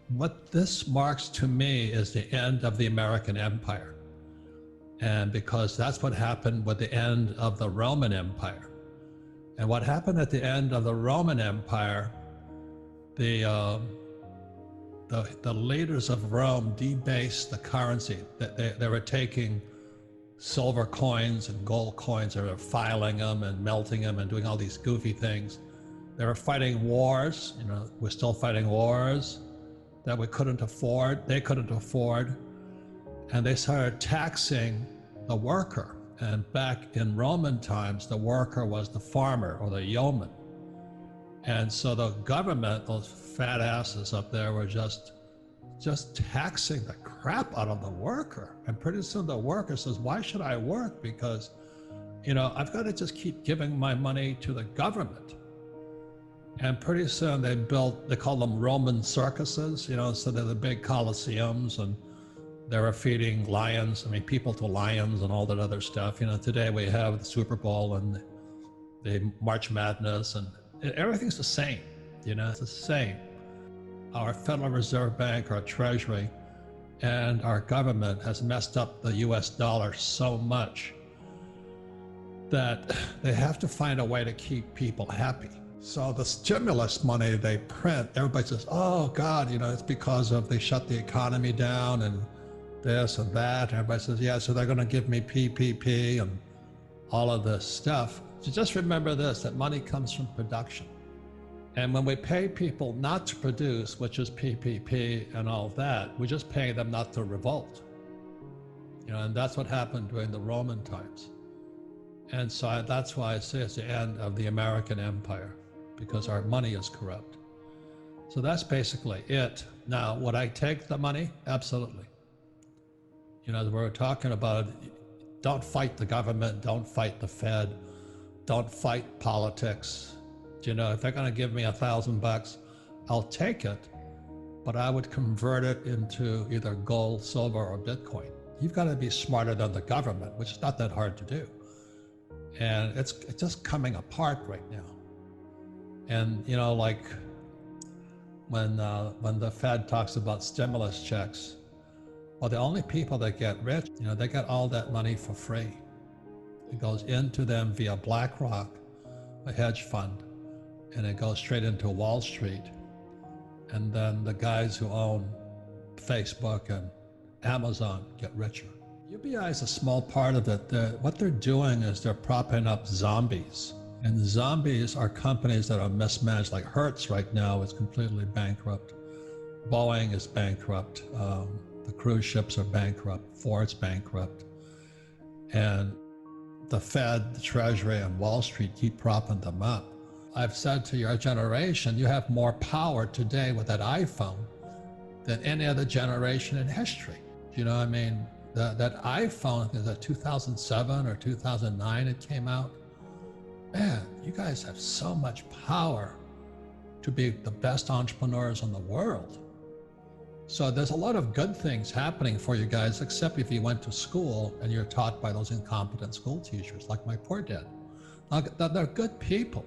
What this marks to me is the end of the American Empire. And because that's what happened with the end of the Roman Empire. And what happened at the end of the Roman Empire, the leaders of Rome debased the currency. They were taking silver coins and gold coins, they were filing them and melting them and doing all these goofy things. They were fighting wars, we're still fighting wars that we couldn't afford, they couldn't afford. And they started taxing the worker. And back in Roman times, the worker was the farmer or the yeoman. And so the government, those fat asses up there, were just taxing the crap out of the worker. And pretty soon the worker says, why should I work? Because, I've got to just keep giving my money to the government. And pretty soon they call them Roman circuses, so they're the big coliseums, and they were feeding lions, people to lions and all that other stuff. Today we have the Super Bowl and the March Madness, and everything's the same, it's the same. Our Federal Reserve Bank, our Treasury, and our government has messed up the US dollar so much that they have to find a way to keep people happy. So the stimulus money they print, everybody says, oh God, it's because of they shut the economy down and this and that. And everybody says, yeah, so they're gonna give me PPP and all of this stuff. So just remember this, that money comes from production. And when we pay people not to produce, which is PPP and all that, we're just paying them not to revolt. And that's what happened during the Roman times. And so that's why I say it's the end of the American Empire, because our money is corrupt. So that's basically it. Now, would I take the money? Absolutely. As we're talking about, don't fight the government, don't fight the Fed, don't fight politics. If they're gonna give me $1,000, I'll take it, but I would convert it into either gold, silver, or Bitcoin. You've got to be smarter than the government, which is not that hard to do. And it's just coming apart right now. And like when the Fed talks about stimulus checks, well, the only people that get rich, they get all that money for free. It goes into them via BlackRock, a hedge fund, and it goes straight into Wall Street. And then the guys who own Facebook and Amazon get richer. UBI is a small part of it. What they're doing is they're propping up zombies. And zombies are companies that are mismanaged, like Hertz right now is completely bankrupt. Boeing is bankrupt. The cruise ships are bankrupt. Ford's bankrupt. And the Fed, the Treasury, and Wall Street keep propping them up. I've said to your generation, you have more power today with that iPhone than any other generation in history. That iPhone, is that 2007 or 2009 it came out? Man, you guys have so much power to be the best entrepreneurs in the world. So there's a lot of good things happening for you guys, except if you went to school and you're taught by those incompetent school teachers, like my poor dad. Now, they're good people,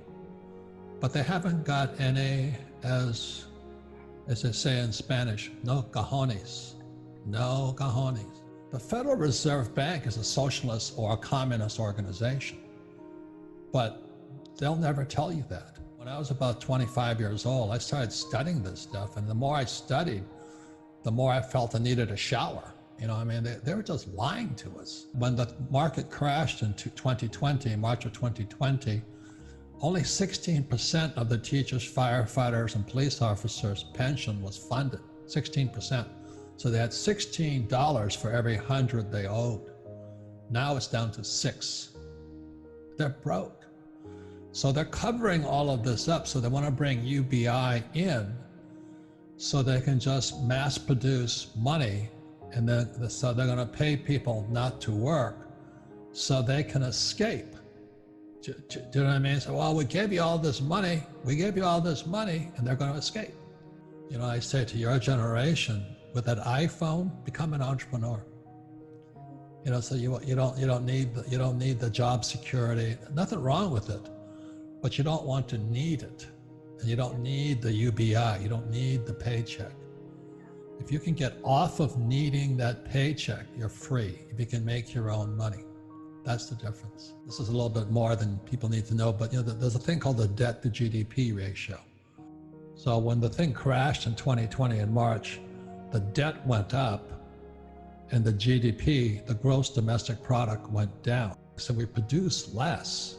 but they haven't got any, as they say in Spanish, no cojones, no cojones. The Federal Reserve Bank is a socialist or a communist organization, but they'll never tell you that. When I was about 25 years old, I started studying this stuff, and the more I studied, the more I felt I needed a shower. They were just lying to us. When the market crashed in 2020, March of 2020, only 16% of the teachers, firefighters, and police officers' pension was funded, 16%. So they had $16 for every 100 they owed. Now it's down to 6. They're broke. So they're covering all of this up, so they want to bring UBI in so they can just mass produce money, and then so they're going to pay people not to work so they can escape. Do you know what I mean? So, well, we gave you all this money, and they're going to escape. I say to your generation, with that iPhone, become an entrepreneur. So you don't need the job security. Nothing wrong with it, but you don't want to need it. And you don't need the UBI, you don't need the paycheck. If you can get off of needing that paycheck, you're free. If you can make your own money, that's the difference. This is a little bit more than people need to know, but there's a thing called the debt to GDP ratio. So when the thing crashed in 2020 in March, the debt went up and the GDP, the gross domestic product, went down. So we produced less,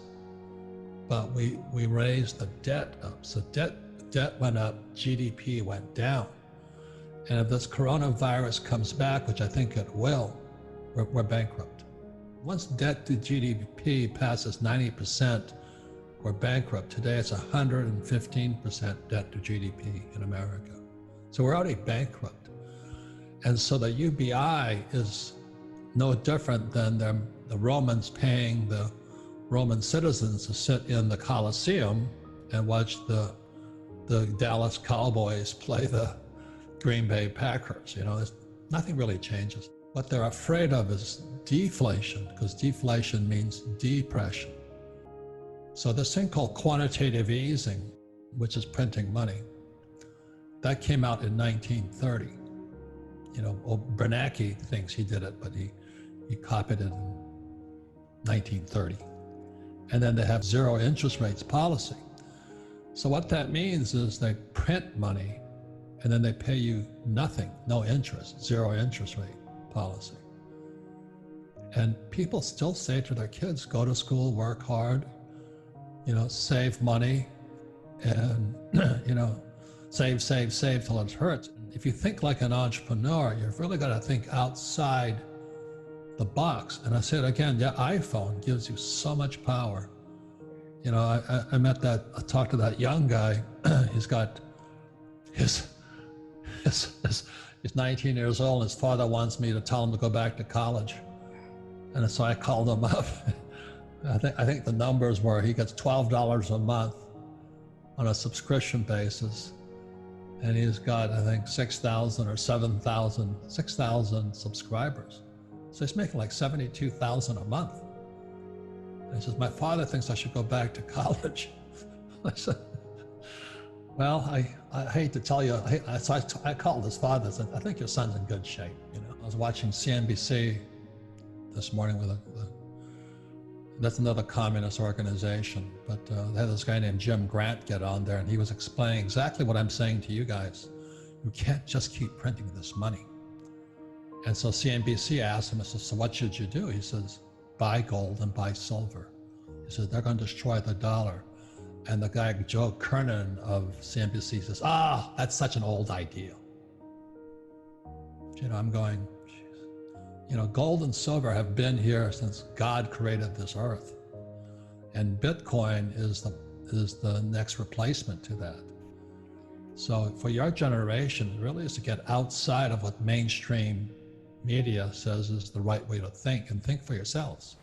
but we raised the debt up. So debt went up, GDP went down. And if this coronavirus comes back, which I think it will, we're bankrupt. Once debt to GDP passes 90%, we're bankrupt. Today it's 115% debt to GDP in America. So we're already bankrupt. And so the UBI is no different than the Romans paying the Roman citizens to sit in the Colosseum and watch the Dallas Cowboys play the Green Bay Packers. Nothing really changes. What they're afraid of is deflation, because deflation means depression. So this thing called quantitative easing, which is printing money, that came out in 1930. Bernanke thinks he did it, but he copied it in 1930. And then they have zero interest rates policy. So what that means is they print money and then they pay you nothing, no interest, zero interest rate policy. And people still say to their kids, go to school, work hard, save money, and, save till it hurts. If you think like an entrepreneur, you've really got to think outside the box. And I said again, the iPhone gives you so much power. I talked to that young guy. He's got he's 19 years old. His father wants me to tell him to go back to college. And so I called him up. I think the numbers were he gets $12 a month on a subscription basis. And he's got, I think, 6,000 or 6,000 subscribers. So he's making like $72,000 a month. And he says, my father thinks I should go back to college. I said, well, I hate to tell you, I called his father and said, I think your son's in good shape. I was watching CNBC this morning with that's another communist organization, but they had this guy named Jim Grant get on there, and he was explaining exactly what I'm saying to you guys. You can't just keep printing this money. And so CNBC asked him, so what should you do? He says, buy gold and buy silver. He says, they're going to destroy the dollar. And the guy, Joe Kernan of CNBC, says, that's such an old idea. I'm going, gold and silver have been here since God created this earth. And Bitcoin is the next replacement to that. So for your generation, it really is to get outside of what mainstream media says is the right way to think, and think for yourselves.